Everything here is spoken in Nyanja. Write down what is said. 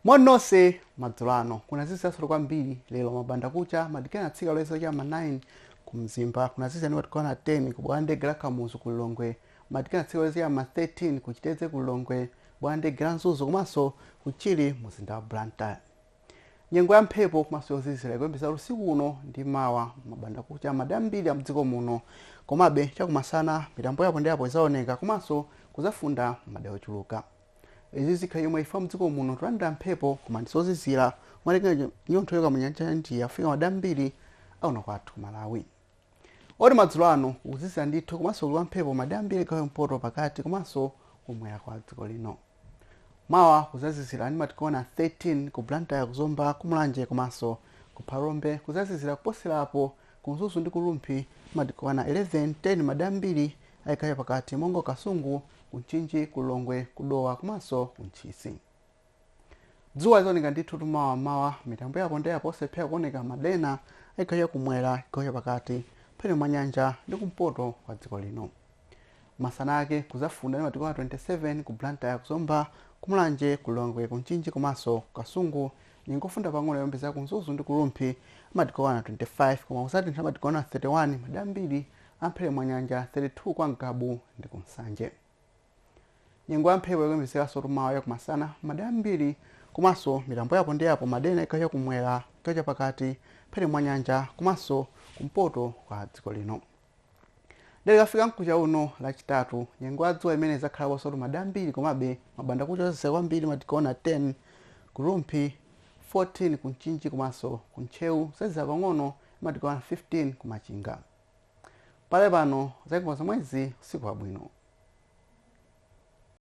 Monose madzulano kuna zisa solo kwambiri lero mabanda kucha madikana tsika lezo cha 9 kumzimba kuna zisa ni watikona 10 kubwande gra kamuzu kulongwe madikana tsika lezo ya 13 kuchiteze kulongwe bwande gra nzuzu kumaso kuchili muzinda wa Blantyre. Nyengo ya mphepo kumaso zizira kwembeza usiku uno ndi mawa mabanda kucha madambiri ya mdziko muno komabe chakumasana mitambo yapo ndipo izaoneka kumaso kuzafunda madeo chuluka. Izi zikhala yomwe ifa mdziko muno tulanda mphepo kumandisozizira mwalenga nyontho yoka munyanja ndi Afrika madambiri auna kwathu Malawi. Odi madzulo ano kuzizira ndithu kumaso kulwa mphepo madambiri kayo mpoto pakati kumaso kumwera kwa dziko lino. Mawa kuzazizira ni matikona 13 ku Blantyre kuzomba kumulanje kumaso ku Phalombe kuzazizira kuposerapo kunzuzu ndi kulumphi matikona 11 10 madambiri ayikaya pakati mongo Kasungu kunchinji kulongwe kudowa kumaso kunchisi. Dzuwa zoneka ndithu mawa mitambo yapo ndi yapo sephera kuoneka madena ayikaya kumwera ikaya pakati phene mwanyanja ndi kumpoto kwa dziko lino. Masana ake kuzafunda ni matikona 27 ku Blantyre kuzomba kumulanje kulongwe kunchinji kumaso Kasungu ningofunda pang'ono yombeza kunzuzu ndi kulumphi matikona 25 koma usati matikona 31 madambiri amphele mwanyanja 32 kwa Ngabu ndi kunsanje. Nyengo ya mphepo yokwembezeka soto mawa ya kumasana madambiri kumaso mitambo yapo ndi yapo madena ikaya kumwera ikaya pakati phene mwanyanja kumaso kumpoto kwa dziko lino. Dere kafika mkucha uno lachitatu nyengo ya dzuwa imene zakhala soto madambiri komabe mabanda kucha zose kwambiri matikona 10 kulumphi 14 kunchinji kumaso kunchewu seza pang'ono matikona 15 kumachinga. Pale pano zaikupa za mwezi usiku wabwino.